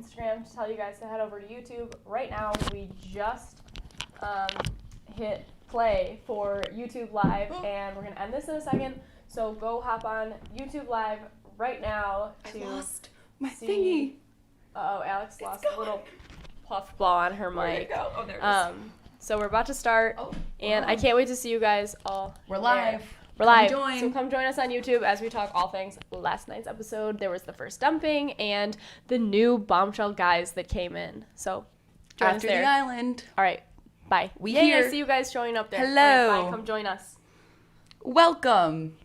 Instagram to tell you guys to head over to YouTube. Right now, we just hit play for YouTube Live, and we're going to end this in a second. So go hop on YouTube Live right now to I lost my see. thingy. Uh-oh, Alex lost a little puff ball on her mic. Where'd it go? Oh, there it is. So we're about to start, and I can't wait to see you guys all. We're live. We're live. Join. So come join us on YouTube as we talk all things last night's episode. There was the first dumping and the new bombshell guys that came in. So join us After there. the island. All right. Bye. We Yay, here. I see you guys showing up there. Hello. All right, bye. Come join us. Welcome.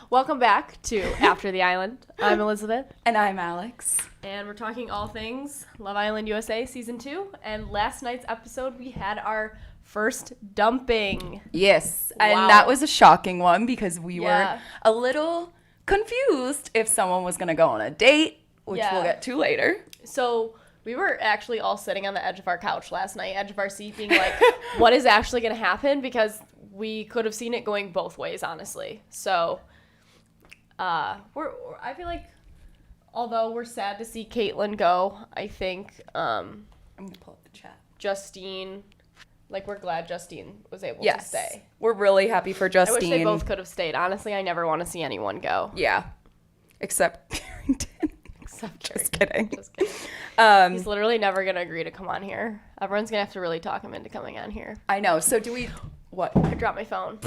Welcome back to After the Island. I'm Elizabeth. And I'm Alex. And we're talking all things Love Island USA Season 2. And last night's episode, we had our first dumping. Yes. And Wow. that was a shocking one because we Yeah. were a little confused if someone was going to go on a date, which Yeah. we'll get to later. So we were actually all sitting on the edge of our couch last night, edge of our seat, being like, what is actually going to happen? Because we could have seen it going both ways, honestly. So I feel like, although we're sad to see Caitlyn go, I think I'm going to pull up the chat. Justine, like, we're glad Justine was able to Yes. stay. We're really happy for I Justine. wish they both could have stayed. Honestly, I never want to see anyone go. Yeah. Except Carrington. Except Just kidding. Just kidding. He's literally never going to agree to come on here. Everyone's going to have to really talk him into coming on here. I know. So do we... What? I dropped my phone.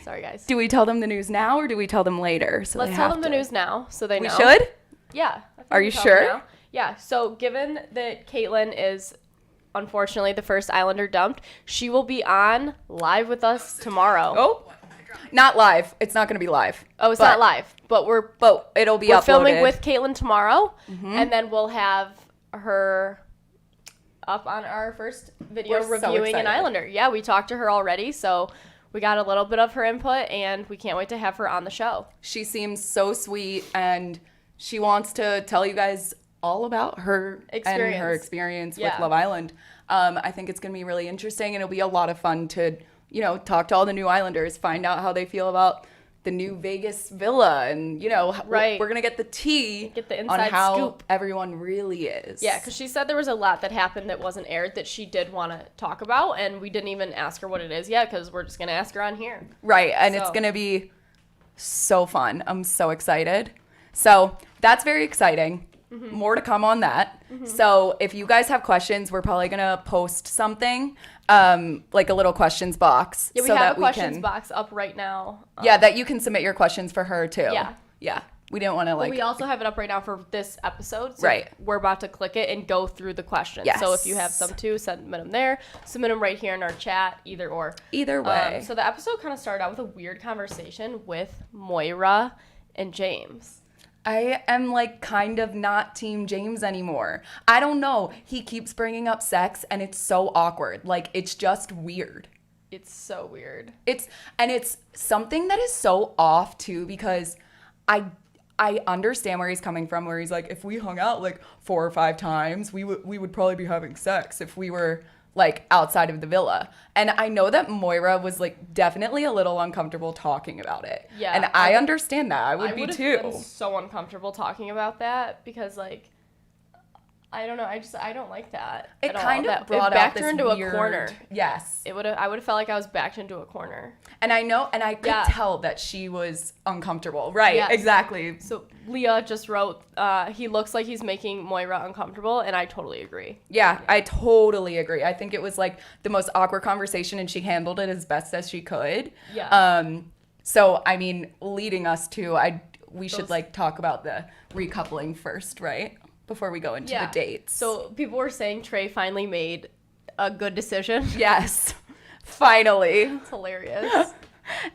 Sorry, guys. Do we tell them the news now or do we tell them later? So Let's they tell have them the to? news now so they know. We should? Yeah. I think Are we you tell them sure? now. Yeah. So given that Caitlyn is unfortunately the first Islander dumped, she will be on live with us tomorrow. Oh, not live. It's not going to be live. Oh, it's But- not live, but we're it'll be we're uploaded. filming with Caitlyn tomorrow, and then we'll have her up on our first video We're so reviewing an excited. Islander. Yeah, we talked to her already, so we got a little bit of her input, and we can't wait to have her on the show. She seems so sweet, and she wants to tell you guys all about her and her experience Yeah. with Love Island. I think it's going to be really interesting, and it'll be a lot of fun to, talk to all the new Islanders, find out how they feel about the new Vegas villa, and, Right. we're going to get the tea Get the on inside how scoop. everyone really is. Yeah, because she said there was a lot that happened that wasn't aired that she did want to talk about, and we didn't even ask her what it is yet because we're just going to ask her on here. Right, and it's So- going to be so fun. I'm so excited. So that's very exciting. Mm-hmm. More to come on that. So if you guys have questions, we're probably going to post something, like a little questions box. Yeah, we so have that a questions box up right now. Yeah, that you can submit your questions for her too. Yeah. Yeah. We didn't want to We also have it up right now for this episode. So Right. we're about to click it and go through the questions. Yes. So if you have some too, submit them there. Submit them right here in our chat, either or. Either way. So the episode kind of started out with a weird conversation with Moira and James. I am kind of not Team James anymore. I don't know. He keeps bringing up sex and it's so awkward. It's just weird. It's so weird. It's something that is so off too, because I understand where he's coming from, where he's like, if we hung out 4 or 5 times, we would probably be having sex if we were outside of the villa. And I know that Moira was definitely a little uncomfortable talking about it. Yeah, And I understand that. I would be would've too. been so uncomfortable talking about that because I don't know. I don't like that. It at all. kind of It brought out backed this her into weird, a corner. Yes. I would have felt like I was backed into a corner. And I know, and I could Yeah. tell that she was uncomfortable. Right. Yes. Exactly. So Leah just wrote, he looks like he's making Moira uncomfortable, and I totally agree. Yeah, I totally agree. I think it was the most awkward conversation, and she handled it as best as she could. Yeah. So I mean, leading us to, we should talk about the recoupling first, right? Before we go into the dates. So people were saying Trey finally made a good decision. Yes, finally. It's hilarious.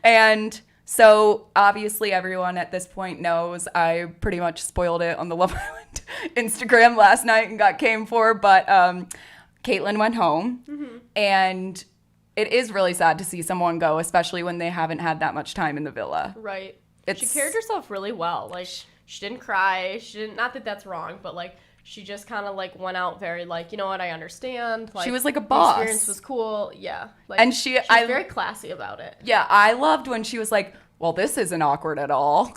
And so obviously everyone at this point knows I pretty much spoiled it on the Love Island Instagram last night and got came for, but Caitlyn went home, and it is really sad to see someone go, especially when they haven't had that much time in the villa. Right. She It's- carried herself really well. She didn't cry. She didn't, not that that's wrong, but she just kind of went out very you know what, I understand. She was like a boss. The experience was cool. Yeah. And she's very classy about it. Yeah, I loved when she was like, well, this isn't awkward at all.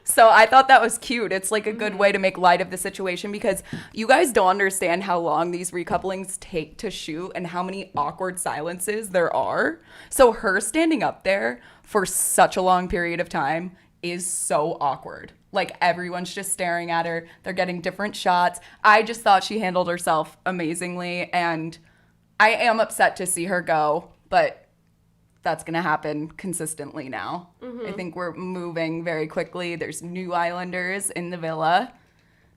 So I thought that was cute. It's like a good way to make light of the situation because you guys don't understand how long these recouplings take to shoot and how many awkward silences there are. So her standing up there for such a long period of time is so awkward. Like everyone's just staring at her. They're getting different shots. I just thought she handled herself amazingly, and I am upset to see her go, but that's going to happen consistently now. I think we're moving very quickly. There's new Islanders in the villa.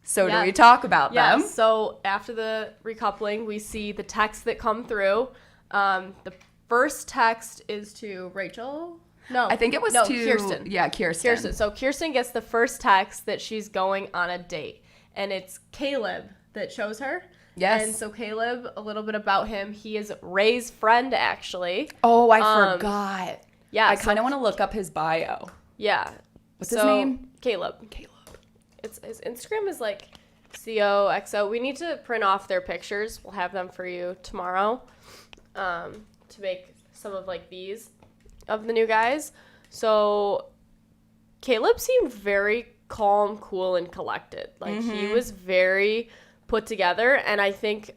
So do we talk about them? So after the recoupling, we see the texts that come through. The first text is to Rachel. No, I think it was to Kirsten. Yeah, Kirsten. So Kirsten gets the first text that she's going on a date, and it's Caleb that shows her. Yes. And so Caleb, a little bit about him. He is Ray's friend, actually. Oh, I forgot. Yeah. I kind of want to look up his bio. Yeah. What's his name? Caleb. His Instagram is like COXO. We need to print off their pictures. We'll have them for you tomorrow to make some of like these of the new guys. So Caleb seemed very calm, cool, and collected. Like he was very put together, and I think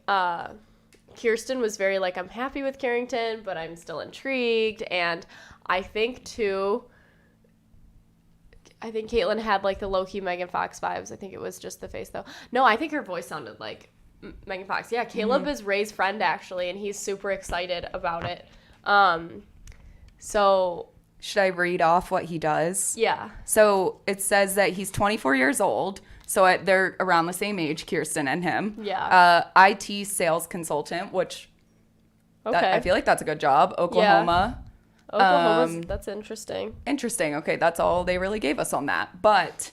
Kirsten was very like, I'm happy with Carrington, but I'm still intrigued. And I think too, Caitlin had like the low-key Megan Fox vibes. I think it was just the face though. No, I think her voice sounded like Megan Fox. Yeah, Caleb is Ray's friend actually, and he's super excited about it. So should I read off what he does? Yeah. So it says that he's 24 years old. So they're around the same age, Kirsten and him. Yeah. IT sales consultant, which I feel like that's a good job. Oklahoma. Yeah. Oklahoma's, that's interesting. Interesting. Okay, that's all they really gave us on that. But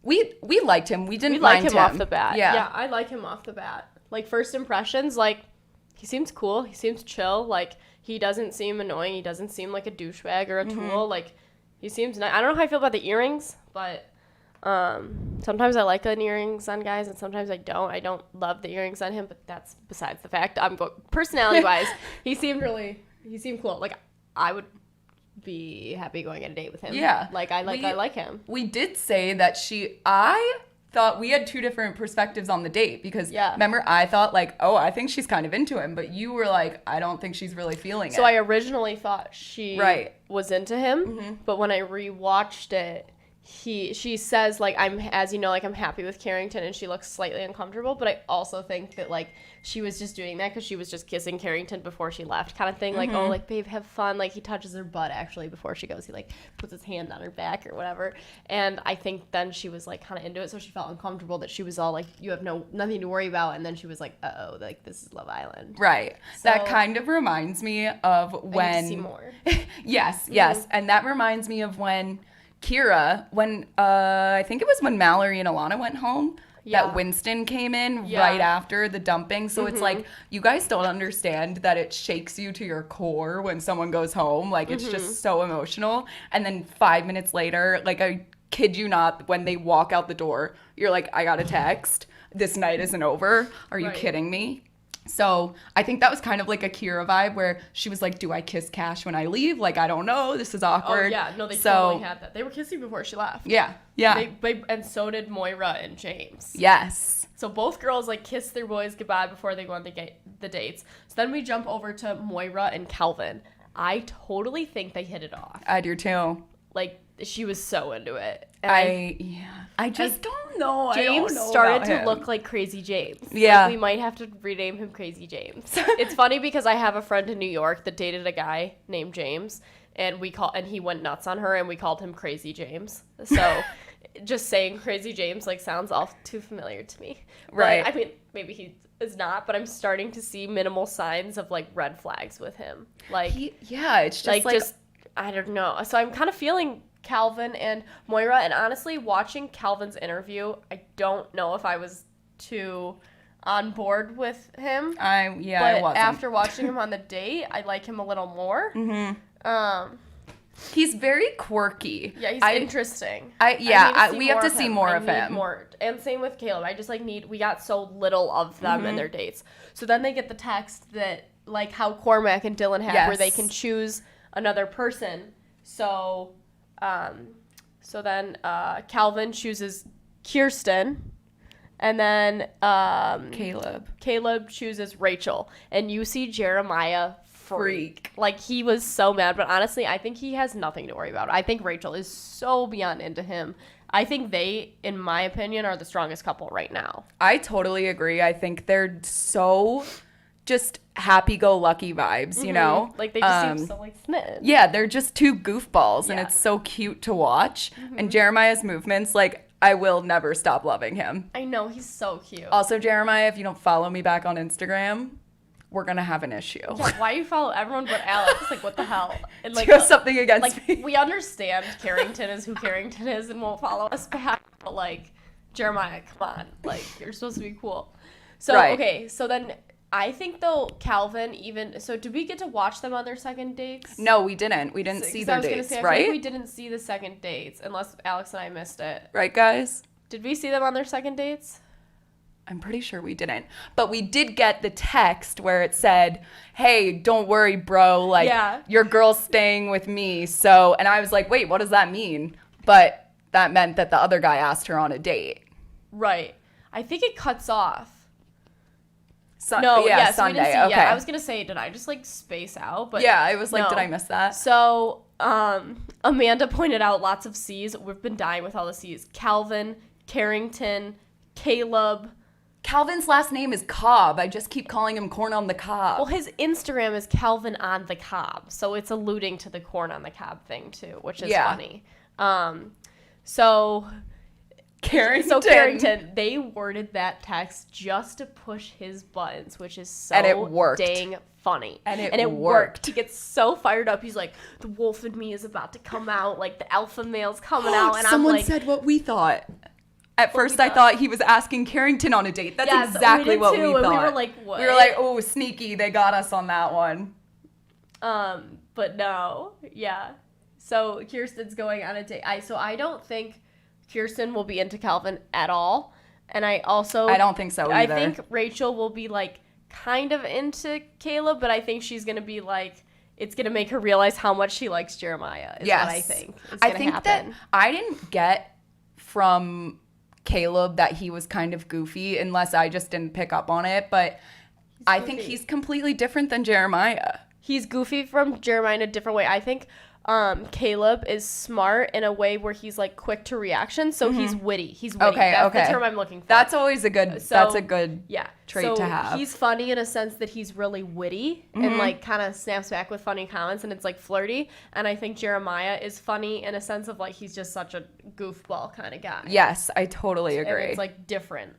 we liked him. We didn't like mind him off the bat. Yeah. Yeah, I like him off the bat. Like first impressions, like he seems cool. He seems chill. Like he doesn't seem annoying. He doesn't seem like a douchebag or a tool. Like he seems nice. I don't know how I feel about the earrings, but sometimes I like the earrings on guys and sometimes I don't. I don't love the earrings on him, but that's besides the fact. Personality wise, he seemed cool. Like I would be happy going on a date with him. Yeah. Like I like him. We did say that I thought we had two different perspectives on the date because remember I thought like, oh, I think she's kind of into him, but you were like, I don't think she's really feeling it. So I originally thought she was into him, but when I rewatched it, she says like, I'm happy with Carrington, and she looks slightly uncomfortable, but I also think that like she was just doing that because she was just kissing Carrington before she left, kind of thing. Like, oh, like babe, have fun. Like he touches her butt actually before she goes. He like puts his hand on her back or whatever. And I think then she was like kind of into it, so she felt uncomfortable that she was all like, you have nothing to worry about. And then she was like, uh-oh, like this is Love Island. Right. So, that kind of reminds me of when I need to see more. Yes. And that reminds me of when Kira, I think it was when Mallory and Alana went home, that Winston came in right after the dumping. So it's like, you guys don't understand that it shakes you to your core when someone goes home. Like, it's just so emotional. And then 5 minutes later, like, I kid you not, when they walk out the door, you're like, I got a text. This night isn't over. Are you kidding me? So I think that was kind of like a Kira vibe where she was like, do I kiss Cash when I leave? Like, I don't know. This is awkward. Oh, yeah. No, they totally had that. They were kissing before she left. Yeah. And so did Moira and James. Yes. So both girls, like, kiss their boys goodbye before they go on the dates. So then we jump over to Moira and Calvin. I totally think they hit it off. I do, too. Like, she was so into it. And I just don't know. James started to look like Crazy James. Yeah. Like, we might have to rename him Crazy James. It's funny because I have a friend in New York that dated a guy named James, and he went nuts on her, and we called him Crazy James. So just saying Crazy James like sounds all too familiar to me. Right. But, I mean, maybe he is not, but I'm starting to see minimal signs of like red flags with him. Like it's just like I don't know. So I'm kind of feeling Calvin and Moira, and honestly, watching Calvin's interview, I don't know if I was too on board with him. I wasn't. After watching him on the date, I like him a little more. He's very quirky. Yeah, he's interesting. We have to see more of him. And same with Caleb. I just we got so little of them in their dates. So then they get the text that like how Cormac and Dylan had where they can choose another person. So So then Calvin chooses Kirsten. And then Caleb chooses Rachel. And you see Jeremiah freak. Like, he was so mad. But honestly, I think he has nothing to worry about. I think Rachel is so beyond into him. I think they, in my opinion, are the strongest couple right now. I totally agree. I think they're so just happy-go-lucky vibes, you know? Like, they just seem so, like, smitten. Yeah, they're just two goofballs, and it's so cute to watch. And Jeremiah's movements, like, I will never stop loving him. I know, he's so cute. Also, Jeremiah, if you don't follow me back on Instagram, we're going to have an issue. Yeah, why do you follow everyone but Alex? Like, what the hell? And, like, do you have something against me? We understand Carrington is who Carrington is and won't follow us back. But, like, Jeremiah, come on. Like, you're supposed to be cool. So, okay, so then I think, though, Calvin even... So, did we get to watch them on their second dates? No, we didn't. We didn't see their dates, I right? Think we didn't see the second dates, unless Alex and I missed it. Right, guys? Did we see them on their second dates? I'm pretty sure we didn't. But we did get the text where it said, hey, don't worry, bro. Like, your girl's staying with me. So, and I was like, wait, what does that mean? But that meant that the other guy asked her on a date. Right. I think it cuts off. Sunday. We didn't see, okay. Yeah, I was going to say, did I just, like, space out? But yeah, I was like, did I miss that? So, Amanda pointed out lots of C's. We've been dying with all the C's. Calvin, Carrington, Caleb. Calvin's last name is Cobb. I just keep calling him Corn on the Cob. Well, his Instagram is Calvin on the Cob. So it's alluding to the corn on the cob thing, too, which is funny. So Carrington, they worded that text just to push his buttons, which is so and it worked. Dang funny. And it worked. He gets so fired up. He's like, the wolf in me is about to come out. Like, the alpha male's coming out. And someone I'm like, said what we thought. At first, I thought he was asking Carrington on a date. That's exactly what we thought. And we were like, what? We were like, oh, sneaky. They got us on that one. But no. Yeah. So Kirsten's going on a date. So I don't think Kirsten will be into Calvin at all. And I don't think so either. I think Rachel will be, like, kind of into Caleb, but I think she's going to be, like, it's going to make her realize how much she likes Jeremiah is what I think is going to happen. That I didn't get from Caleb that he was kind of goofy, unless I just didn't pick up on it, but I think he's completely different than Jeremiah. He's goofy from Jeremiah in a different way. I think Caleb is smart in a way where he's, like, quick to reaction, so he's witty. He's witty. That's the term I'm looking for. That's always a good trait to have. He's funny in a sense that he's really witty and, like, kind of snaps back with funny comments, and it's, like, flirty. And I think Jeremiah is funny in a sense of, like, he's just such a goofball kind of guy. Yes, I totally agree. And it's, like, different.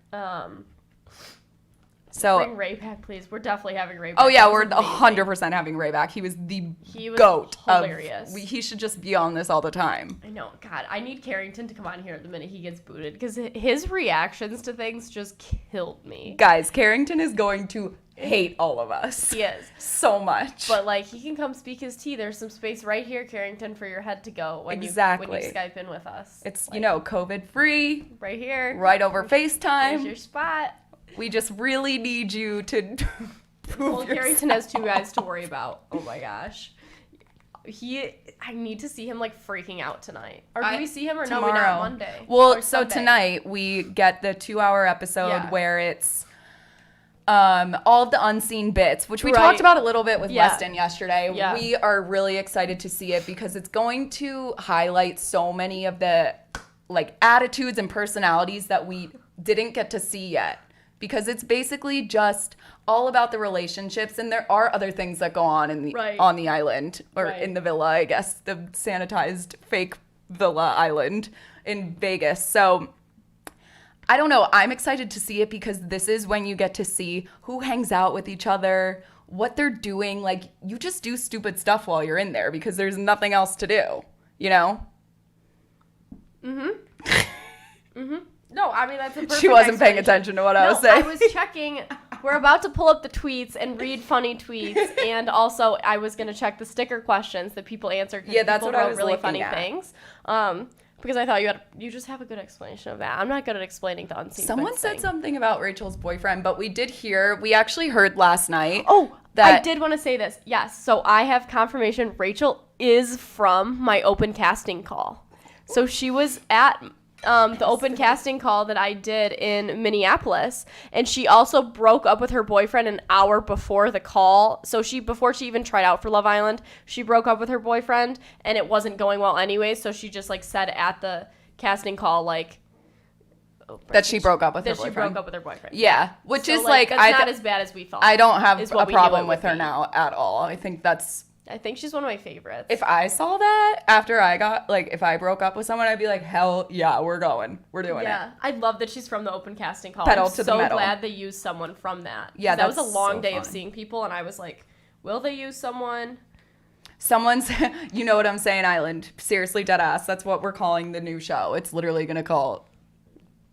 So bring Ray back, please. We're definitely having Ray back. Oh, yeah, we're 100% having Ray back. He was GOAT. Hilarious. He should just be on this all the time. I know. God, I need Carrington to come on here the minute he gets booted, because his reactions to things just killed me. Guys, Carrington is going to hate all of us. He is. So much. But, like, he can come speak his tea. There's some space right here, Carrington, for your head to go when you Skype in with us. It's, like, COVID-free. Right here. Right over FaceTime. There's your spot. We just really need you to prove yourself. Carrington has two guys to worry about. Oh my gosh. I need to see him, like, freaking out tonight. Or do we see him or tomorrow. No, we not Monday? Well, so tonight we get the 2-hour episode where it's all of the unseen bits, which we talked about a little bit with Weston yesterday. Yeah. We are really excited to see it because it's going to highlight so many of the, like, attitudes and personalities that we didn't get to see yet. Because it's basically just all about the relationships, and there are other things that go on in the on the island, or in the villa, I guess, the sanitized fake villa island in Vegas. So I don't know. I'm excited to see it because this is when you get to see who hangs out with each other, what they're doing. Like, you just do stupid stuff while you're in there because there's nothing else to do, you know? No, I mean, that's a perfect She wasn't paying attention to what I was saying. I was checking. We're about to pull up the tweets and read funny tweets, and also I was going to check the sticker questions that people answered. Yeah, that's what I was really looking funny at. Things. Because I thought you just have a good explanation of that. I'm not good at explaining the unseen. Someone said something about Rachel's boyfriend, but we actually heard last night. Oh, I did want to say this. Yes, so I have confirmation. Rachel is from my open casting call. So she was at the open casting call that I did in Minneapolis, and she also broke up with her boyfriend an hour before the call. So before she even tried out for Love Island, she broke up with her boyfriend, and it wasn't going well anyway. So she just like said at the casting call like that she broke up with her boyfriend. She broke up with her boyfriend. Yeah, which so, is like that's not as bad as we thought. I don't have a problem with her be. now at all. I think she's one of my favorites. If I saw that after I got, like, if I broke up with someone, I'd be like, hell yeah, we're going. We're doing it. Yeah. I love that she's from the open casting call. Pedal I'm to the metal. so glad they used someone from that. Yeah, that was a long so day fun. of seeing people, and I was like, will they use someone? Someone's, you know what I'm saying, Island. Seriously, dead ass. That's what we're calling the new show. It's literally going to call...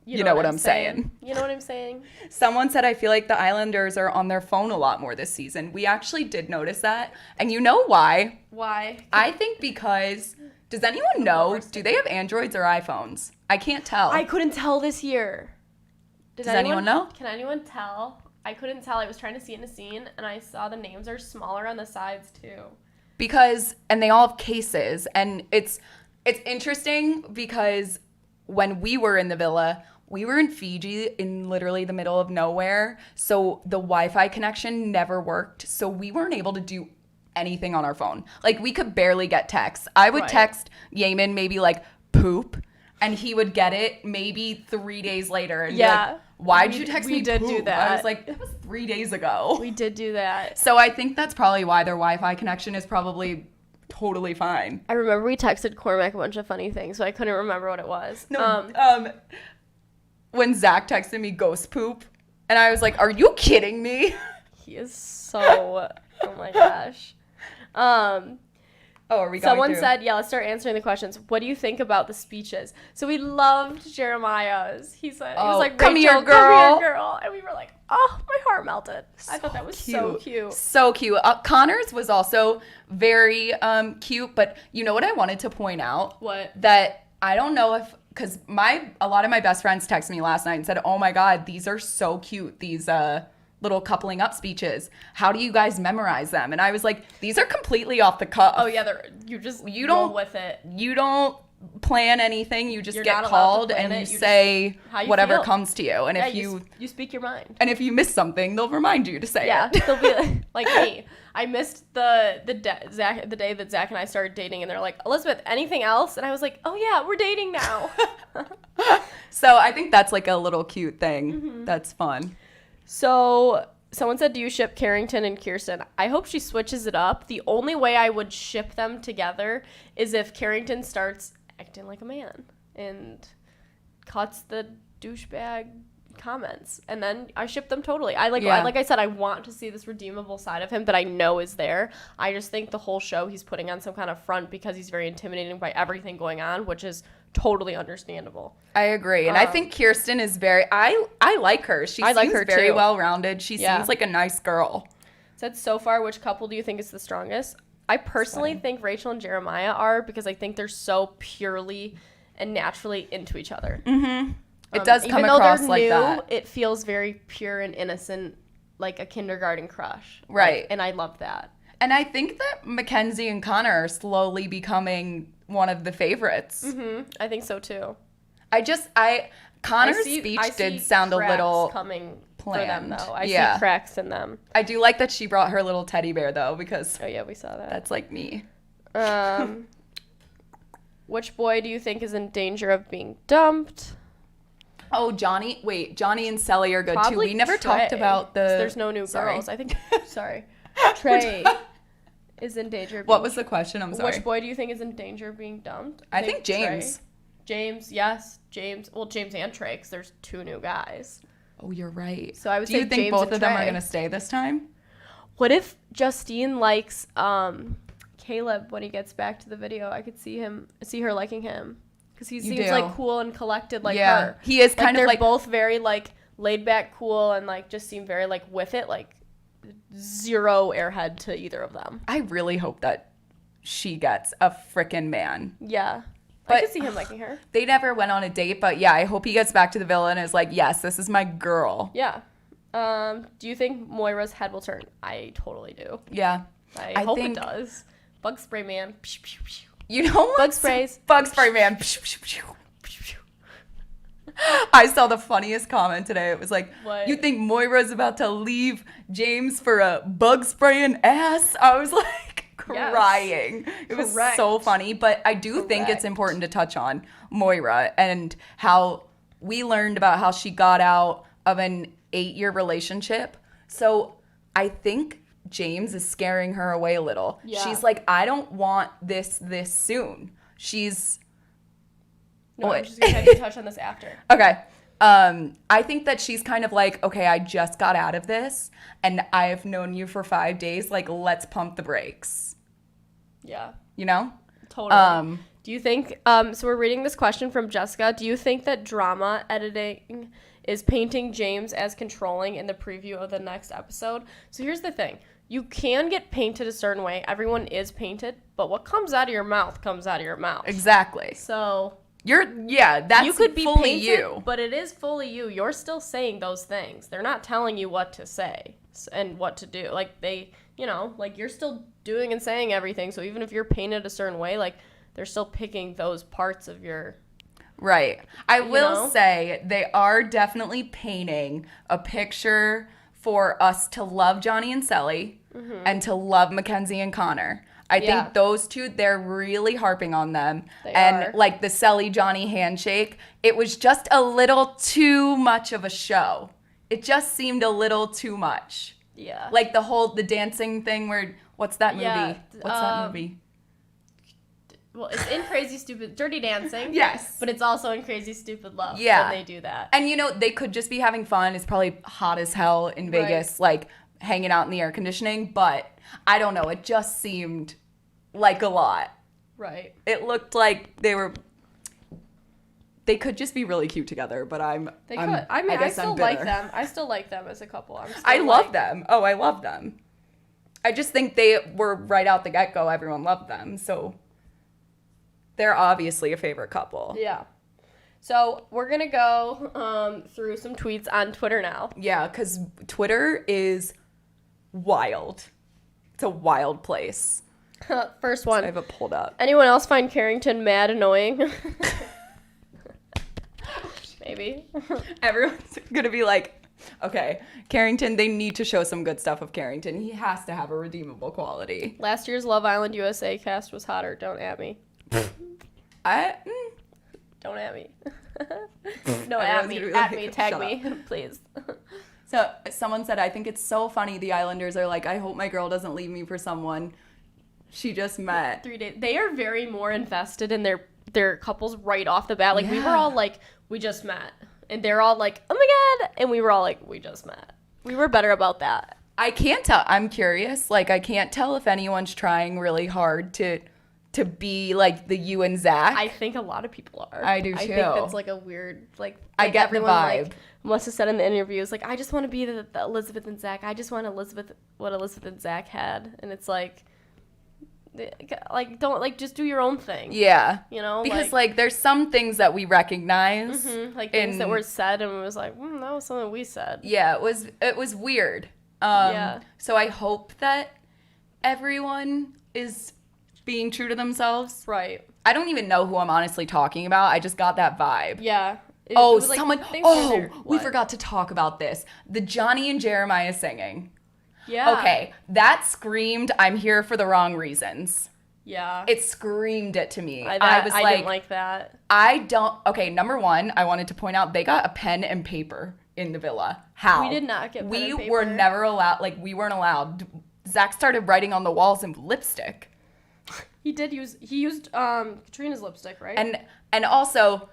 You know what I'm saying. You know what I'm saying? Someone said, I feel like the Islanders are on their phone a lot more this season. We actually did notice that. And you know why? Why? I think because, does anyone know, do they have Androids or iPhones? I can't tell. I couldn't tell this year. Does anyone know? Can anyone tell? I couldn't tell. I was trying to see in a scene, and I saw the names are smaller on the sides, too. Because, and they all have cases. And it's interesting because when we were in the villa... We were in Fiji in literally the middle of nowhere, so the Wi-Fi connection never worked, so we weren't able to do anything on our phone. Like, we could barely get texts. I would text Yaman maybe, like, poop, and he would get it maybe 3 days later. And be like, why'd you text me poop? We did do that. I was like, that was 3 days ago. We did do that. So I think that's probably why their Wi-Fi connection is probably... totally fine. I remember we texted Cormac a bunch of funny things, so I couldn't remember what it was. When Zach texted me ghost poop, and I was like, are you kidding me? He is so, oh my gosh. Are we going Someone said, let's start answering the questions. What do you think about the speeches? So we loved Jeremiah's. He said, he was like, come Rachel, here, girl. Come here, girl. And we were like, oh, my heart melted. I thought that was so cute. So cute. Connor's was also very cute, but you know what I wanted to point out? What? That I don't know if... Because a lot of my best friends texted me last night and said, oh my God, these are so cute, these little coupling up speeches. How do you guys memorize them? And I was like, these are completely off the cuff. Oh, yeah, you roll with it. You don't plan anything. You just You're get called and you say whatever comes to you. And if you speak your mind. And if you miss something, they'll remind you to say it. Yeah, they'll be like me. I missed the day that Zach and I started dating, and they're like, Elizabeth, anything else? And I was like, oh yeah, we're dating now. So I think that's like a little cute thing. Mm-hmm. That's fun. So someone said, do you ship Carrington and Kirsten? I hope she switches it up. The only way I would ship them together is if Carrington starts acting like a man and cuts the douchebag comments, and then I ship them totally. Like I said, I want to see this redeemable side of him that I know is there. I just think the whole show he's putting on some kind of front because he's very intimidating by everything going on, which is totally understandable. I agree. And I think Kirsten is I like her. She seems very well-rounded. She seems like a nice girl. Said, so far, which couple do you think is the strongest? I personally think Rachel and Jeremiah are, because I think they're so purely and naturally into each other. Mm-hmm. It does come across like that. Even though they're new, it feels very pure and innocent, like a kindergarten crush. Right. And I love that. And I think that Mackenzie and Connor are slowly becoming one of the favorites. Mm-hmm. I think so, too. Connor's speech did sound a little coming planned. For them, though. I see cracks in them. I do like that she brought her little teddy bear, though, because... Oh, yeah, we saw that. That's like me. Which boy do you think is in danger of being dumped? Oh, Johnny. Wait, Johnny and Sally are good, too. We never talked about the... There's no new girls. I think... Sorry. Trey is in danger of being... What was the question? I'm sorry. Which boy do you think is in danger of being dumped? I think James. Trey. James, yes. James. Well, James and Trey, because there's two new guys. Oh, you're right. So I would say James and Do you think both of them are Trey. going to stay this time? What if Justine likes Caleb when he gets back to the video? I could see her liking him. Because he seems like cool and collected like her. He is kind of like... They're both very like laid back, cool, and like just seem very like with it. Like zero airhead to either of them. I really hope that she gets a frickin' man. Yeah. But I could see him liking her. They never went on a date, but yeah, I hope he gets back to the villa and is like, yes, this is my girl. Yeah. Do you think Moira's head will turn? I totally do. Yeah. I hope it does. Bug spray man. You know what? Bug sprays. Bug spray, man. I saw the funniest comment today. It was like, What? you think Moira's about to leave James for a bug spraying ass? I was like crying. It was Correct. so funny. But I do think it's important to touch on Moira and how we learned about how she got out of an 8-year relationship. So I think James is scaring her away a little. Yeah. She's like, I don't want this soon. She's... No, I'm just going to have you touch on this after. Okay. I think that she's kind of like, okay, I just got out of this and I've known you for 5 days. Like, let's pump the brakes. Yeah. You know? Totally. Do you think, so we're reading this question from Jessica. Do you think that drama editing is painting James as controlling in the preview of the next episode? So here's the thing. You can get painted a certain way. Everyone is painted, but what comes out of your mouth comes out of your mouth. Exactly. So That's you could be fully painted, you. but it is fully you. You're still saying those things. They're not telling you what to say and what to do. Like they, like you're still doing and saying everything. So even if you're painted a certain way, like they're still picking those parts of your... Right. I will say they are definitely painting a picture for us to love Johnny and Selly and to love Mackenzie and Connor. I think those two, they're really harping on them. They and are. like the Selly Johnny handshake, it was just a little too much of a show. It just seemed a little too much. Yeah. Like the dancing thing where, what's that movie? Yeah, What's that movie? Well, it's in Crazy Stupid... Dirty Dancing. Yes. But it's also in Crazy Stupid Love Yeah. when they do that. And they could just be having fun. It's probably hot as hell in Vegas, like hanging out in the air conditioning. But I don't know. It just seemed like a lot. Right. It looked like they could just be really cute together. But They could. I mean, I still like them. I still like them as a couple. I love them. Oh, I love them. I just think they were right out the get-go. Everyone loved them. So they're obviously a favorite couple. Yeah. So we're going to go through some tweets on Twitter now. Yeah, because Twitter is wild. It's a wild place. First one. I have it pulled up. Anyone else find Carrington mad annoying? Maybe. Everyone's going to be like, okay, Carrington, they need to show some good stuff of Carrington. He has to have a redeemable quality. Last year's Love Island USA cast was hotter. Don't at me. Don't at me. No, at me. At me. Tag me, please. So someone said, I think it's so funny the Islanders are like, I hope my girl doesn't leave me for someone she just met. 3 days. They are very more invested in their couples right off the bat. Like, we were Yeah. all like, we just met. And they're all like, oh my God. And we were all like, we just met. We were better about that. I can't tell. I'm curious. Like, I can't tell if anyone's trying really hard to be like the you and Zach. I think a lot of people are. I do I too. think that's like a weird, I get the everyone, vibe. Like, Melissa said in the interviews, like, I just want to be the Elizabeth and Zach. I just want what Elizabeth and Zach had. And it's like don't, just do your own thing. Yeah. Because, like there's some things that we recognize. like, things that were said, and it was like, that was something we said. Yeah, it was weird. Yeah. So I hope that everyone is being true to themselves. Right. I don't even know who I'm honestly talking about. I just got that vibe. Yeah. It was like, someone. things were there. We What? forgot to talk about this. The Johnny and Jeremiah singing. Yeah. Okay, that screamed, I'm here for the wrong reasons. Yeah. It screamed it to me. I I was didn't like that. Okay, number one, I wanted to point out they got a pen and paper in the villa. How? We did not get pen We and paper. were never allowed, we weren't allowed. Zach started writing on the walls in lipstick. He used Katrina's lipstick, right? And also,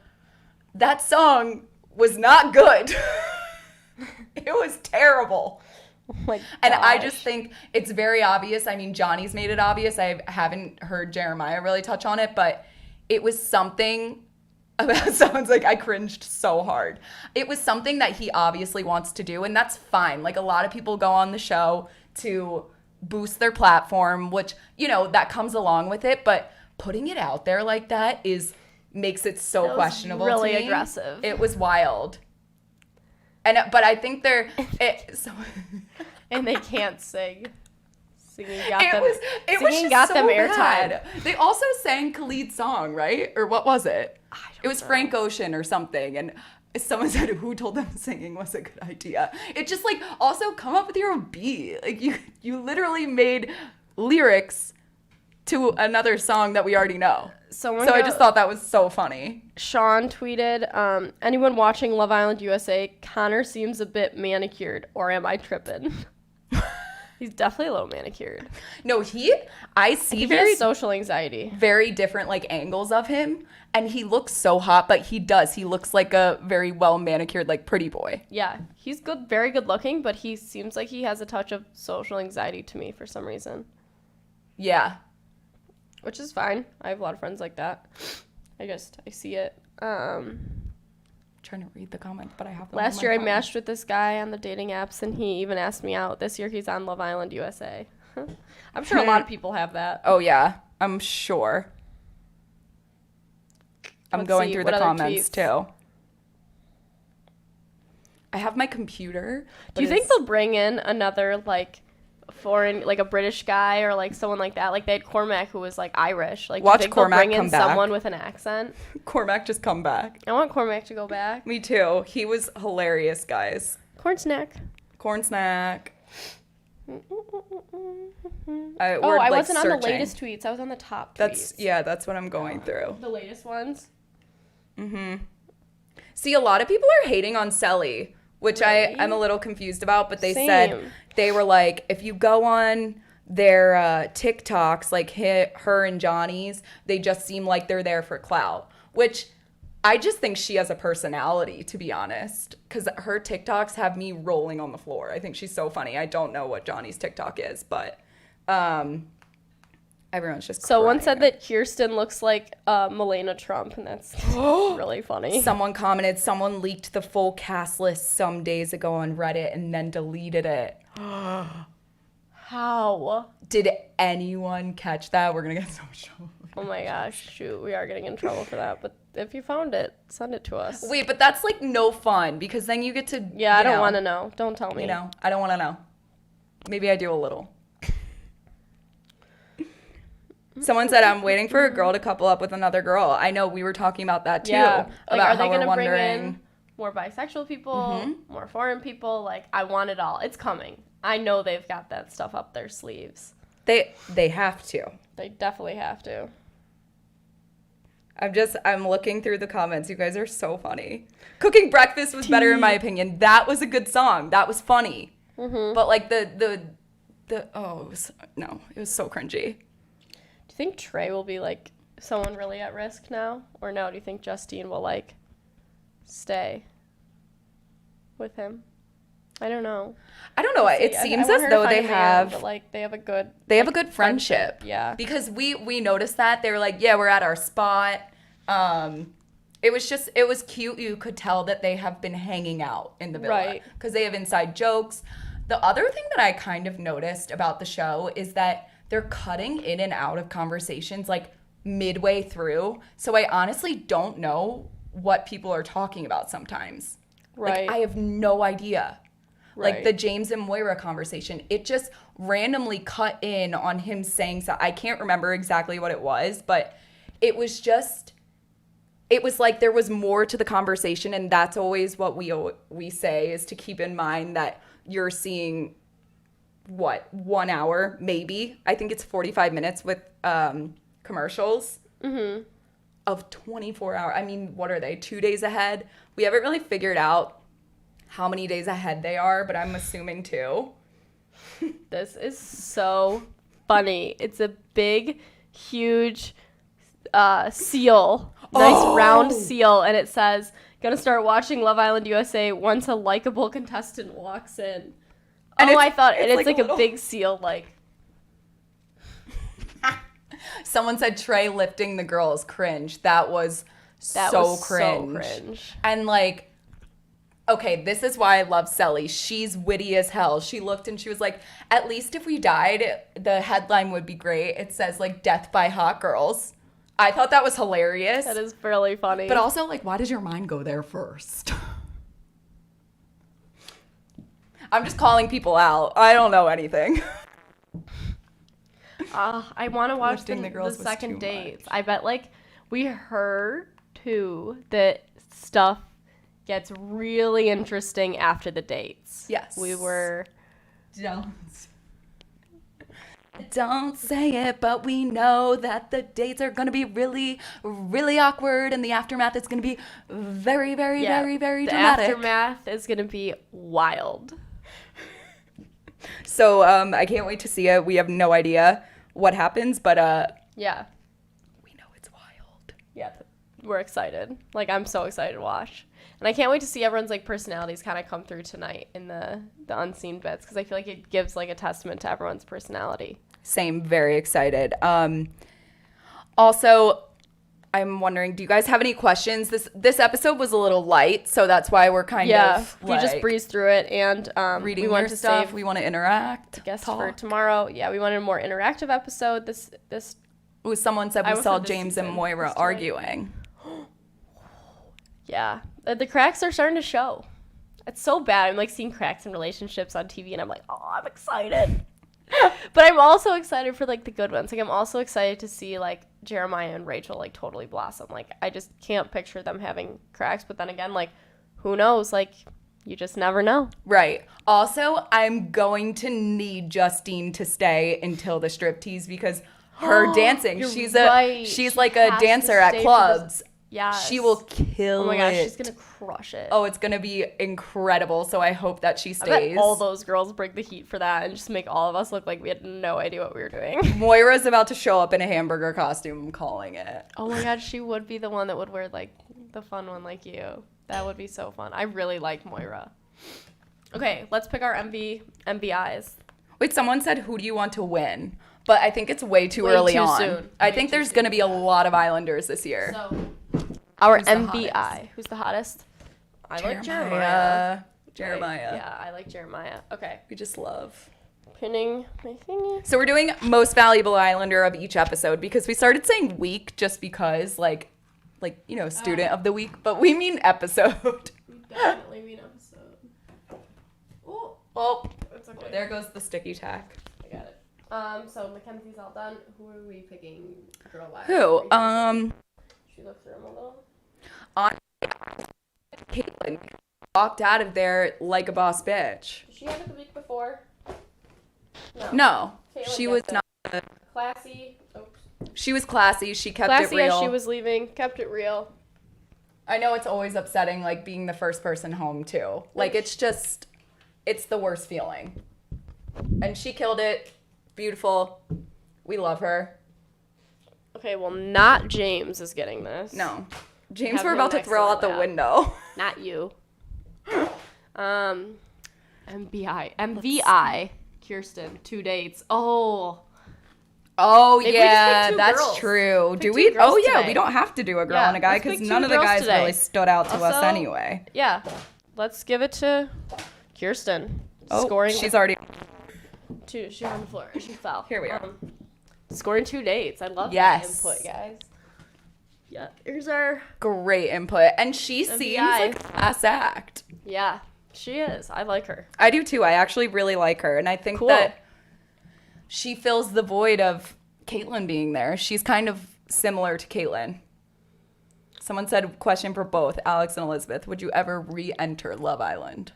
that song was not good. It was terrible. Oh my And I gosh. just think it's very obvious. I mean, Johnny's made it obvious. I haven't heard Jeremiah really touch on it, but it was something about someone's like, I cringed so hard. It was something that he obviously wants to do, and that's fine. Like, a lot of people go on the show to boost their platform, which, that comes along with it, but putting it out there like that makes it so That was questionable really to me. aggressive. It was wild. But I think And they can't sing. Singing got It them. was Singing just got so them bad. airtime. They also sang Khalid's song, right? Or what was it? It was know. Frank Ocean or something. And someone said, who told them singing was a good idea? It just like, also come up with your own beat. Like you literally made lyrics to another song that we already know. So I just thought that was so funny. Sean tweeted, anyone watching Love Island USA, Connor seems a bit manicured, or am I tripping? He's definitely a little manicured. No, I see He very has social anxiety. very different like angles of him, and he looks so hot, but he looks like a very well manicured like pretty boy. Yeah, he's good, very good looking, but he seems like he has a touch of social anxiety to me for some reason. Yeah. Which is fine. I have a lot of friends like that. I see it. Trying to read the comments, but I have them on Last my year I phone. matched with this guy on the dating apps, and he even asked me out. This year he's on Love Island USA. I'm sure a lot of people have that. Oh yeah, I'm sure. I'm Let's going see, through what the other comments tweets? too. I have my computer. Do you think they'll bring in another like foreign, like a British guy or like someone like that? Like they had Cormac who was like Irish. Like, Watch do you think Cormac they'll bring come in back. someone with an accent? Cormac just come back? I want Cormac to go back. Me too. He was hilarious, guys. Corn snack. Corn snack. I wasn't on the latest tweets. I was on the top tweets. That's what I'm going through. The latest ones. See, a lot of people are hating on Selly, which Really? I'm a little confused about, but they Same. said they were like, if you go on their TikToks, like her and Johnny's, they just seem like they're there for clout, which I just think she has a personality, to be honest, because her TikToks have me rolling on the floor. I think she's so funny. I don't know what Johnny's TikTok is, but everyone's just So one crying. said that Kirsten looks like Melania Trump, and that's really funny. Someone commented, someone leaked the full cast list some days ago on Reddit and then deleted it. How? Did anyone catch that? We're going to get so much trouble. Oh my gosh, shoot, we are getting in trouble for that. But if you found it, send it to us. Wait, but that's like no fun because then you get to. Yeah, I don't want to know. Don't tell me. You know, I don't want to know. Maybe I do a little. Someone said, I'm waiting for a girl to couple up with another girl. I know we were talking about that too. Yeah. Like, about are they how we're gonna bring wondering. in more bisexual people, more foreign people? Like, I want it all. It's coming. I know they've got that stuff up their sleeves. They have to. They definitely have to. I'm looking through the comments. You guys are so funny. Cooking breakfast was better in my opinion. That was a good song. That was funny. But like it was so cringy. Do you think Trey will be like someone really at risk now, or no? Do you think Justine will like stay with him? I don't know. I don't know. We'll It see. seems I want as her to though find they a man, have but, like they have a good friendship. Yeah. Because we noticed that they were like, yeah, we're at our spot. It was cute. You could tell that they have been hanging out in the villa Right. because they have inside jokes. The other thing that I kind of noticed about the show is that they're cutting in and out of conversations like midway through. So I honestly don't know what people are talking about sometimes. Right. Like I have no idea. Like Right. the James and Moira conversation, it just randomly cut in on him saying so. I can't remember exactly what it was, but it was like there was more to the conversation, and that's always what we say is to keep in mind that you're seeing 1 hour maybe. I think it's 45 minutes with commercials of 24 hours. I mean, what are they? 2 days ahead? We haven't really figured out how many days ahead they are, but I'm assuming 2. This is so funny. It's a big, huge seal. Nice round seal. And it says, gonna start watching Love Island USA once a likable contestant walks in. And I it's- thought it's it's like like a a little- big seal, like. Someone said Trey lifting the girls cringe. That was so cringe. And like, okay, this is why I love Selly. She's witty as hell. She looked and she was like, at least if we died, the headline would be great. It says like death by hot girls. I thought that was hilarious. That is really funny. But also like, why does your mind go there first? I'm just calling people out. I don't know anything. I want to watch Lifting the the girls was second too dates. much. I bet like we heard too that stuff gets really interesting after the dates. Yes. We were. Don't say it, but we know that the dates are going to be really, really awkward, and the aftermath is going to be very, very, very, very dramatic. The aftermath is going to be wild. So I can't wait to see it. We have no idea what happens, but Yeah. we know it's wild. Yeah. We're excited. Like, I'm so excited to watch. And I can't wait to see everyone's, like, personalities kind of come through tonight in the unseen bits, because I feel like it gives, like, a testament to everyone's personality. Same, very excited. Also, I'm wondering, do you guys have any questions? This episode was a little light, so that's why we're kind of we just breezed through it, and reading we want your to stuff. save We want to interact. guests talk. for tomorrow. Yeah, we wanted a more interactive episode. This Ooh, someone said I we will saw for this James and season. Moira It's too late. arguing. Yeah, the cracks are starting to show. It's so bad. I'm like seeing cracks in relationships on TV, and I'm like, oh, I'm excited. But I'm also excited for like the good ones. Like, I'm also excited to see like Jeremiah and Rachel like totally blossom. Like, I just can't picture them having cracks. But then again, like, who knows? Like, you just never know. Right. Also, I'm going to need Justine to stay until the striptease because her dancing. You're She's right. she's She like a has to dancer at stay for clubs. Yeah. She will kill Oh my gosh, it. she's gonna crush it. Oh, it's gonna be incredible. So I hope that she I stays. bet all those girls bring the heat for that and just make all of us look like we had no idea what we were doing. Moira's about to show up in a hamburger costume. I'm calling it. Oh my god, she would be the one that would wear like the fun one like you. That would be so fun. I really like Moira. Okay, let's pick our MVIs. Wait, someone said, who do you want to win? But I think it's way too Way early too on. soon. I Way think too there's soon. going to be a lot of Islanders this year. So, our Who's the MVI. hottest? Who's the hottest? I like Jeremiah. Okay, Jeremiah. Yeah, I like Jeremiah. Okay. We just love. Pinning my thingy. So we're doing most valuable Islander of each episode because we started saying week just because like you know, student of the week, but we mean episode. We definitely mean episode. Oh, It's okay. there goes the sticky tack. I got it. So Mackenzie's all done. Who are we picking? Girl wise? Who? Should we look through them a little? On Caitlin walked out of there like a boss bitch. Did she have it the week before? No, Caitlin she got was it. not. Classy. Oops. She was classy. She kept Classy it real. as she was leaving. Kept it real. I know it's always upsetting, like being the first person home too. Like it's the worst feeling. And she killed it. Beautiful. We love her. Okay, well, not James is getting this. No, James, Have we're him about to next throw to out the that. window. Not you. MVI. Kirsten. 2 dates. Oh. Oh Maybe we just yeah, pick two that's girls. true. Pick Do two we? girls Oh yeah, today. we don't have to do a girl Yeah, and a guy let's because pick none two of the girls guys today. really stood out to us Also- anyway. Yeah. Let's give it to Kirsten. Oh, Scoring. she's already. Two. She was on the floor. She fell. Here we are. Scoring 2 dates. I love Yes. that input, guys. Yeah. Here's our. Great input, and she seems MVI. like a class act. Yeah. She is. I like her. I do too. I actually really like her, and I think Cool. that she fills the void of Caitlyn being there. She's kind of similar to Caitlyn. Someone said, question for both Alex and Elizabeth: would you ever re-enter Love Island?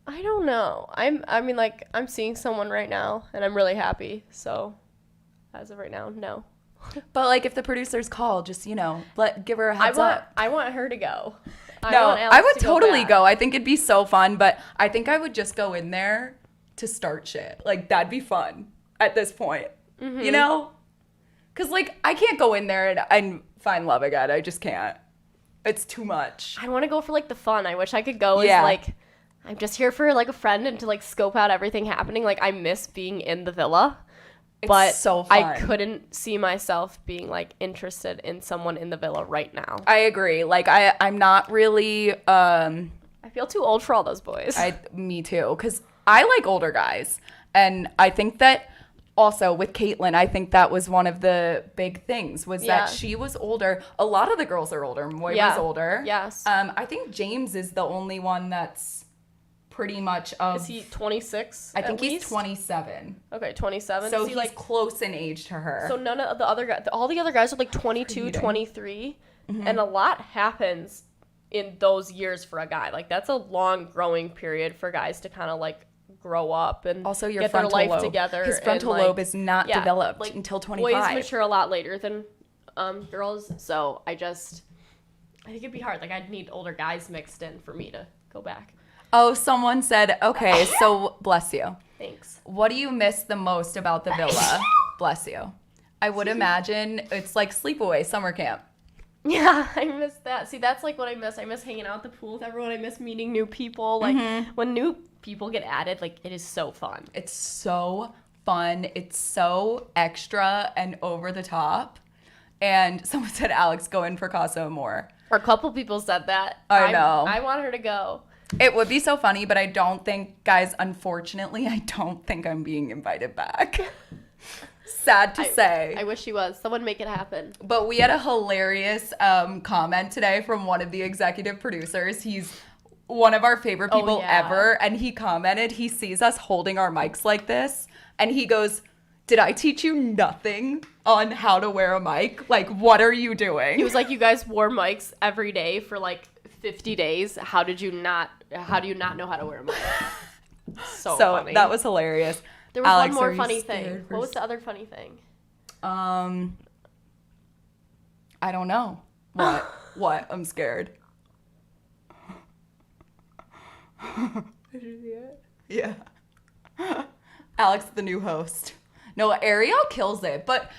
I don't know. I'm seeing someone right now, and I'm really happy. So, as of right now, no. But like, if the producers call, just give her a heads up. I want her to go. No, want Alex I would to totally back. go. I think it'd be so fun, but I think I would just go in there to start shit. Like, that'd be fun at this point. Mm-hmm. You know? Because, like, I can't go in there and find love again. I just can't. It's too much. I want to go for like the fun. I wish I could go Yeah. as like I'm just here for like a friend and to like scope out everything happening. Like I miss being in the villa. It's But so fun. I couldn't see myself being like interested in someone in the villa right now. I agree. Like, I'm not really, I feel too old for all those boys. me too. Because I like older guys. And I think that also with Caitlyn, I think that was one of the big things was Yeah. that she was older. A lot of the girls are older. Moira's Yeah. older. Yes. I think James is the only one that's pretty much of... Is he 26? I think he's 27. Okay, 27. So is he he's like close in age to her. So none of the other guys, all the other guys are like 22, 23, and a lot happens in those years for a guy. Like that's a long growing period for guys to kind of like grow up and also your get their frontal life lobe. together. His frontal and, lobe is not developed like, until 25. Boys mature a lot later than girls, so I think it'd be hard. Like I'd need older guys mixed in for me to go back. Oh, someone said, okay, so bless you. Thanks. What do you miss the most about the villa? Bless you. I would imagine it's like sleepaway summer camp. Yeah, I miss that. See, that's like what I miss. I miss hanging out at the pool with everyone. I miss meeting new people. Like when new people get added, like it is so fun. It's so fun. It's so extra and over the top. And someone said, Alex, go in for Casa Amor. Or a couple people said that. I know. I want her to go. It would be so funny, but I don't think, guys, unfortunately, I don't think I'm being invited back. Sad to say. I wish she was. Someone make it happen. But we had a hilarious comment today from one of the executive producers. He's one of our favorite people ever. And he commented, he sees us holding our mics like this. And he goes, did I teach you nothing on how to wear a mic? Like, what are you doing? He was like, you guys wore mics every day for like 50 days. How do you not know how to wear a mic? So funny. That was hilarious. There was Alex, one more funny thing. What was the other funny thing? I don't know. What? I'm scared. Did you see it? Yeah. Alex, the new host. No, Ariel kills it. But,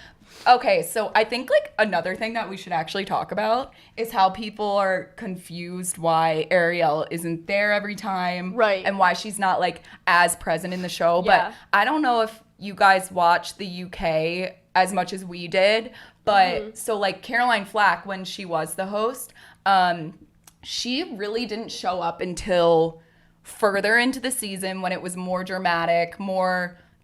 okay, so I think, like, another thing that we should actually talk about is how people are confused why Ariel isn't there every time. Right. And why she's not, like, as present in the show. Yeah. But I don't know if you guys watched the UK as much as we did. But, so, like, Caroline Flack, when she was the host, she really didn't show up until further into the season when it was more dramatic,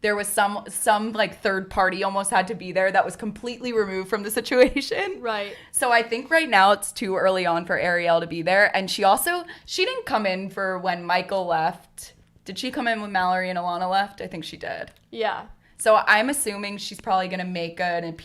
there was some like third party almost had to be there that was completely removed from the situation. Right. So I think right now it's too early on for Ariel to be there. And she didn't come in for when Michael left. Did she come in when Mallory and Alana left? I think she did. Yeah. So I'm assuming she's probably going to make an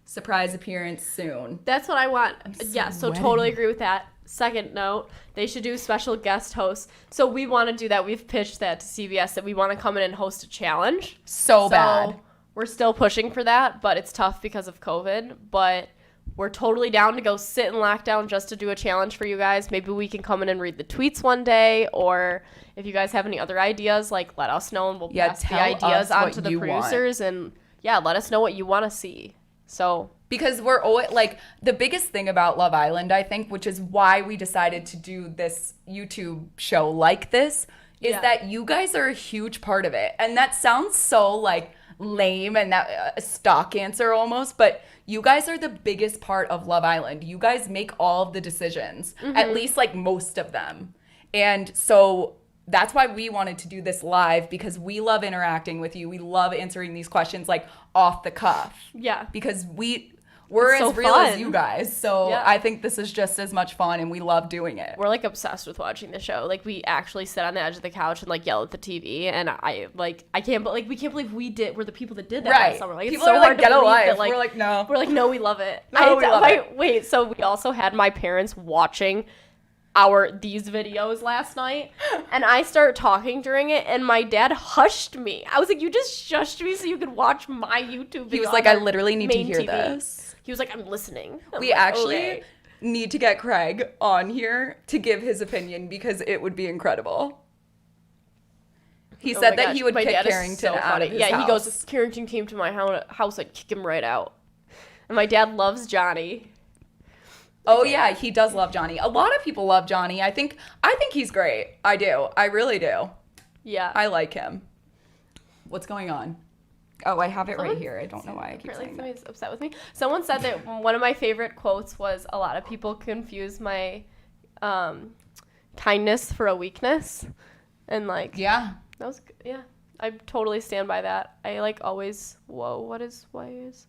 surprise appearance soon. That's what I want. So ready. totally agree with that. Second note, they should do special guest hosts. So we want to do that. We've pitched that to CBS that we want to come in and host a challenge. So bad. We're still pushing for that, but it's tough because of COVID. But we're totally down to go sit in lockdown just to do a challenge for you guys. Maybe we can come in and read the tweets one day, or if you guys have any other ideas, like let us know and we'll pass the ideas onto the producers and let us know what you want to see. So because we're always like the biggest thing about Love Island, I think, which is why we decided to do this YouTube show like this, is that you guys are a huge part of it. And that sounds so like lame and that a stock answer almost, but you guys are the biggest part of Love Island. You guys make all of the decisions, at least like most of them. And so that's why we wanted to do this live, because we love interacting with you. We love answering these questions like off the cuff. Yeah. Because we're it's as so real fun. as you guys. So I think this is just as much fun and we love doing it. We're like obsessed with watching the show. Like we actually sit on the edge of the couch and like yell at the TV, and we can't believe we're the people that did that last summer. Like people it's so are hard like, get to a believe life. that, like, we're like, no, we love it. No, we love it. Wait, so we also had my parents watching these videos last night, and I started talking during it, and my dad hushed me. I was like, you just shushed me so you could watch my YouTube video. He was like, I literally need to hear this. He was like, I'm listening. We actually need to get Craig on here to give his opinion, because it would be incredible. He said that he would kick Carrington out of his house. Yeah, he goes, if Carrington came to my house, I'd kick him right out. And my dad loves Johnny. Oh yeah, he does love Johnny. A lot of people love Johnny. I think he's great. I do. I really do. Yeah. I like him. What's going on? Oh, I have it right here. I don't know why I keep saying that. Somebody's upset with me. Someone said that one of my favorite quotes was, a lot of people confuse my kindness for a weakness. And like, yeah. That was, yeah. I totally stand by that. I like always, why is...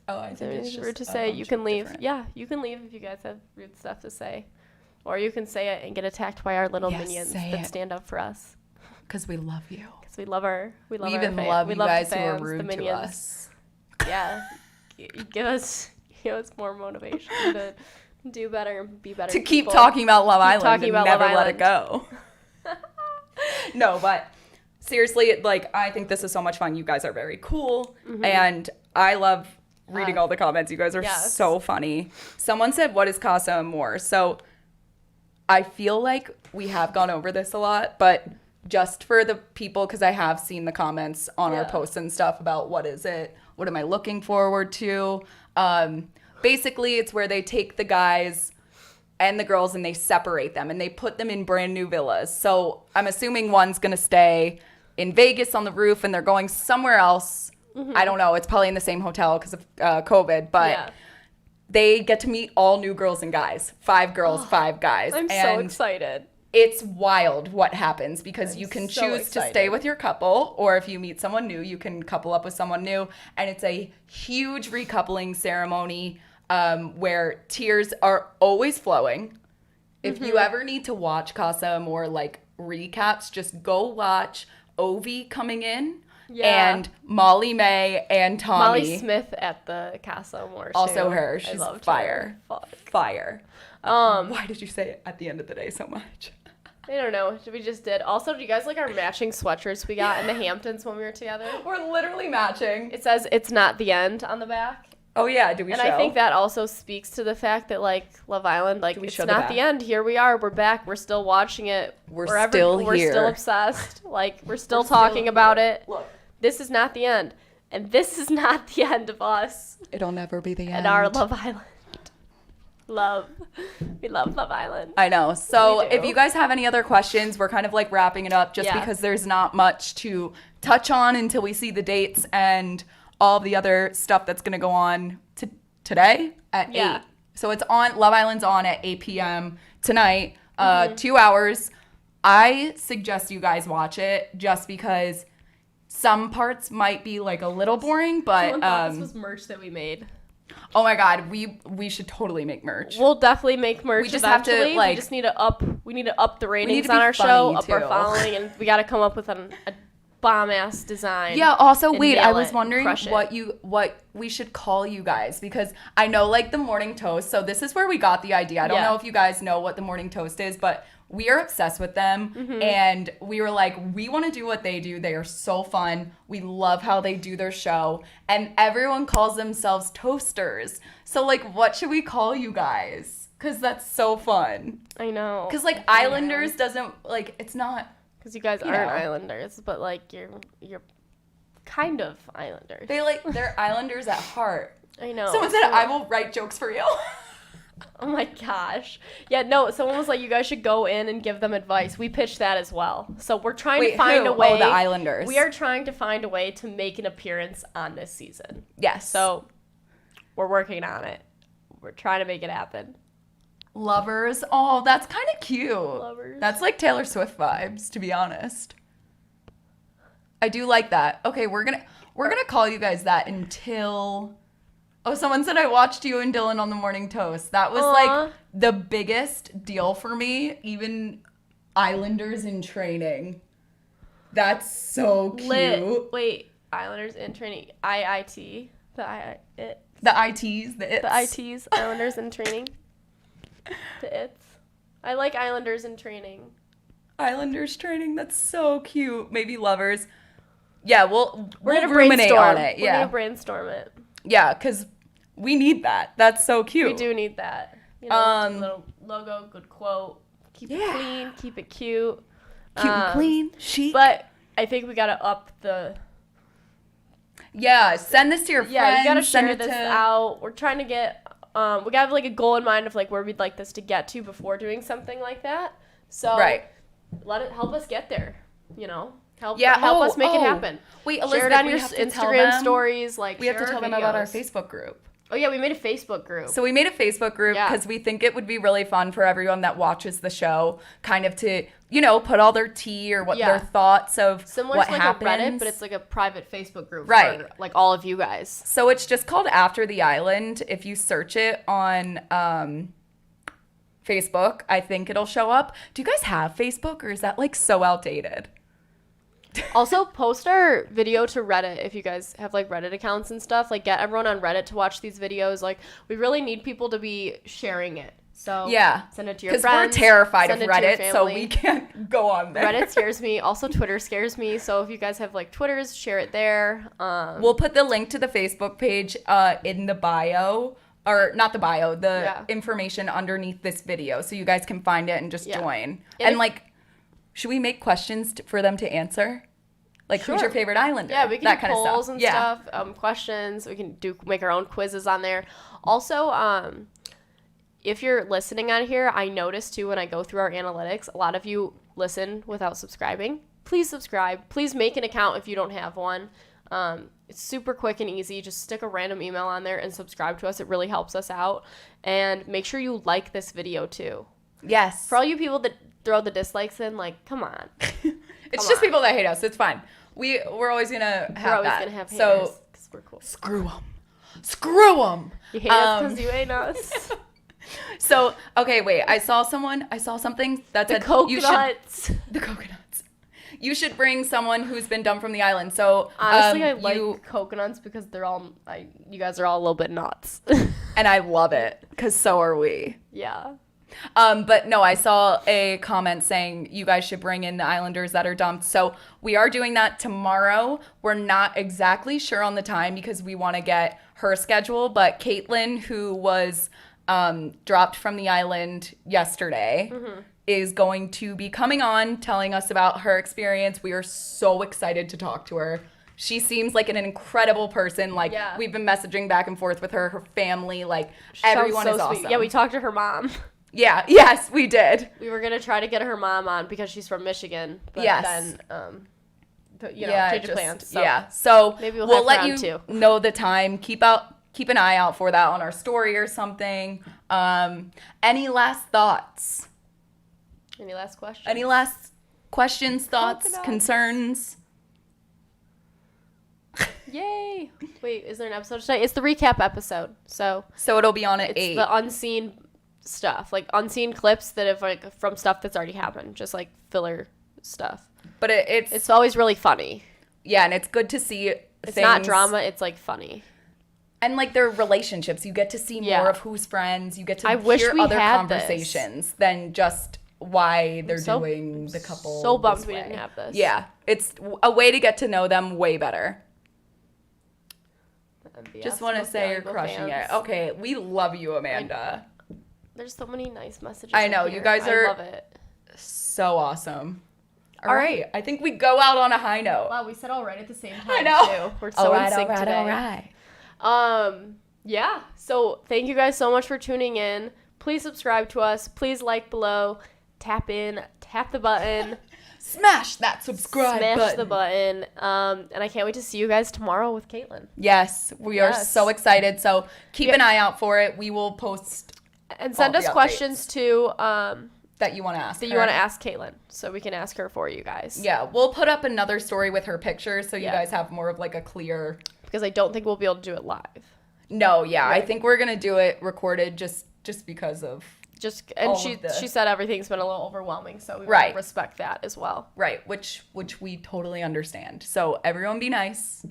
Oh, I think it's just rude to say. You can leave. Yeah, you can leave if you guys have rude stuff to say. Or you can say it and get attacked by our little Yes, minions say that it. stand up for us. Because we love you. Because we love our We love We our even fans. love We you love guys the who are fans, the rude to minions. us. Yeah. Give us more motivation to do better, be better To keep people. talking about Love Island talking and about never Love let it go. No, but seriously, like, I think this is so much fun. You guys are very cool. And I love reading all the comments. You guys are Yes. so funny. Someone said, what is Casa Amor? So I feel like we have gone over this a lot, but just for the people, because I have seen the comments on our Yeah. posts and stuff about what is it? What am I looking forward to? Basically, it's where they take the guys and the girls and they separate them and they put them in brand new villas. So I'm assuming one's going to stay in Vegas on the roof and they're going somewhere else. I don't know. It's probably in the same hotel because of COVID, but Yeah. they get to meet all new girls and guys. 5 girls, 5 guys. I'm so and excited. it's wild what happens because you can so choose to stay excited. with your couple, or if you meet someone new, you can couple up with someone new. And it's a huge recoupling ceremony where tears are always flowing. If you ever need to watch Casa Amor like recaps, just go watch Ovi coming in Yeah. and Molly May and Tommy. Molly Smith at the Casa Amor too. Also her. I She's loved fire. her. Fuck. Fire. Why did you say it at the end of the day so much? I don't know. We just did. Also, do you guys like our matching sweatshirts we got in the Hamptons when we were together? We're literally matching. It says "It's not the end" on the back. Oh yeah, do we And show? I think that also speaks to the fact that, like, Love Island, like, we it's show the not back? the end. Here we are. We're back. We're still watching it. We're still We're here. still obsessed. Like, we're still We're still talking about here. it. Look. This is not the end. And this is not the end of us It'll never be the end. and our Love Island. Love. We love Love Island. I know. So We do. if you guys have any other questions, we're kind of like wrapping it up just Yeah. because there's not much to touch on until we see the dates and all the other stuff that's going to go on today at Yeah. 8. So it's on, Love Island's on at 8 p.m. tonight, Mm-hmm. 2 hours. I suggest you guys watch it just because some parts might be like a little boring, but Someone thought this was merch that we made. oh my God, we should totally make merch. We'll definitely make merch We just have to, eventually. like- we just need to up the ratings to on be our funny, show, up our too. following, and we got to come up with a bomb-ass design. Yeah, also and wait, nail I was it, wondering crush it. what we should call you guys because I know like the morning toast. So this is where we got the idea. I don't Yeah. know if you guys know what the morning toast is, but we are obsessed with them and we were like, we want to do what they do. They are so fun. We love how they do their show and everyone calls themselves toasters. So like what should we call you guys? Cuz that's so fun. I know. Cuz like Islanders doesn't like it's not Because you guys you aren't know. Islanders, but like you're kind of Islanders. they're Islanders at heart. I know. Someone said, I will write jokes for you. Oh my gosh. Yeah, no, someone was like, you guys should go in and give them advice. We pitched that as well. So we're trying to find who? a way. Oh, the Islanders. We are trying to find a way to make an appearance on this season. Yes. So we're working on it. We're trying to make it happen. Lovers. Oh, that's kind of cute. Lovers. That's like Taylor Swift vibes, to be honest. I do like that. Okay, we're gonna call you guys that until. Oh, someone said I watched you and Dylan on the Morning Toast. That was Aw. like the biggest deal for me. Even Islanders in training. That's so cute. Lit. Wait, Islanders in training. IIT. The ITs, the its. The ITs. Islanders in training. The its. I like Islanders in training. Islanders training. That's so cute. Maybe lovers. Yeah, we'll We're gonna ruminate brainstorm. on it. We're Yeah, gonna brainstorm it. yeah, because we need that. That's so cute. We do need that. You know, do a little logo, good quote. Keep it Yeah. clean, keep it cute. Cute and clean, chic. But I think we gotta up the. Yeah, send this to your Yeah, friends. you gotta send share it this to... out. We're trying to get. We got like a goal in mind of like where we'd like this to get to before doing something like that. So Right. help us get there. You know, help Yeah, us make it happen. Wait, Share Elizabeth, it on we your have to tell Instagram them- stories. Like We have to share tell them about our videos. Facebook group. Oh yeah, we made a Facebook group. So we made a Facebook group Yeah. because we think it would be really fun for everyone that watches the show, kind of to, you know, put all their tea or what Yeah. their thoughts of Similar what to like happens. a Reddit, but it's like a private Facebook group Right. for like all of you guys. So it's just called After the Island. If you search it on Facebook, I think it'll show up. Do you guys have Facebook, or is that like so outdated? Also, post our video to Reddit if you guys have like Reddit accounts and stuff. Like, get everyone on Reddit to watch these videos. Like, we really need people to be sharing it. So Yeah. send it to your friends. Because we're terrified of send it to your Reddit, so family. we can't go on there. Reddit scares me. Also, Twitter scares me. So if you guys have like Twitters, share it there. We'll put the link to the Facebook page in the bio. Or not the bio, the information underneath this video. So you guys can find it and just join. And like, should we make questions for them to answer? Like, who's your favorite Islander? Yeah, we can that do kind polls of and stuff. stuff, questions. We can make our own quizzes on there. Also, if you're listening on here, I noticed too when I go through our analytics, a lot of you listen without subscribing. Please subscribe. Please make an account if you don't have one. It's super quick and easy. Just stick a random email on there and subscribe to us. It really helps us out. And make sure you like this video too. Yes. For all you people that throw the dislikes in, like, come on. It's just people that hate us. It's fine. We're always gonna have We're always that. going to have haters So because we're cool. screw them. Screw them. You hate us because you hate us. So okay, wait. I saw something that The said coconuts. the coconuts. You should bring someone who's been dumped from the island. So Honestly, I like coconuts because you guys are all a little bit nuts. and I love it because so are we. Yeah. But no, I saw a comment saying you guys should bring in the Islanders that are dumped. So we are doing that tomorrow. We're not exactly sure on the time because we want to get her schedule. But Caitlin, who was dropped from the island yesterday, is going to be coming on telling us about her experience. We are so excited to talk to her. She seems like an incredible person. Like, we've been messaging back and forth with her family. Like, everyone is awesome. Yeah, we talked to her mom. Yeah, yes, we did. We were going to try to get her mom on because she's from Michigan. But then, change of plans. So so maybe we'll let have her you on too. know the time. Keep an eye out for that on our story or something. Any last thoughts? Any last questions? Any last questions, thoughts, Coconuts. concerns? Yay. Wait, is there an episode tonight? It's the recap episode. So it'll be on at it's 8. the unseen stuff, like unseen clips that have like from stuff that's already happened, just like filler stuff. But it's always really funny. Yeah, and it's good to see It's not drama, it's like funny. And like their relationships, you get to see more of who's friends. You get to hear other conversations than just why they're doing the couple. So bummed we didn't have this. Yeah, it's a way to get to know them way better. Just want to say you're crushing it. Okay, we love you, Amanda. There's so many nice messages. I know, you guys are I love it. So awesome. All right, I think we go out on a high note. Wow, we said all right at the same time. I know. Too. We're so in sync today. All right. Yeah. So thank you guys so much for tuning in. Please subscribe to us. Please like below. Tap the button. Smash that subscribe button. Smash the button. And I can't wait to see you guys tomorrow with Caitlin. Yes, we are so excited. So keep an eye out for it. We will post and send us questions too. That you want to ask. That you want to ask Caitlin, so we can ask her for you guys. Yeah, we'll put up another story with her pictures, so you guys have more of like a clear. Because I don't think we'll be able to do it live. No, I think we're gonna do it recorded just because of. She said everyth's been a little overwhelming, so we want to respect that as well. Right, which we totally understand. So everyone be nice.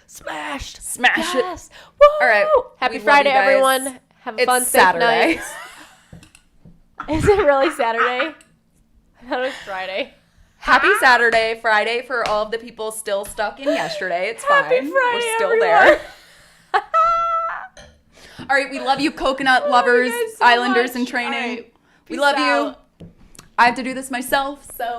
Smash it. Woo! All right. Happy Friday, everyone. Have a fun Saturday. Safe night. Is it really Saturday? I thought it was Friday. Happy Saturday, Friday for all of the people still stuck in yesterday. It's fine. Happy Friday, we're still everyone. there. All right, we love you, coconut lovers, so Islanders much. in training. All right, we love out. you. I have to do this myself, so.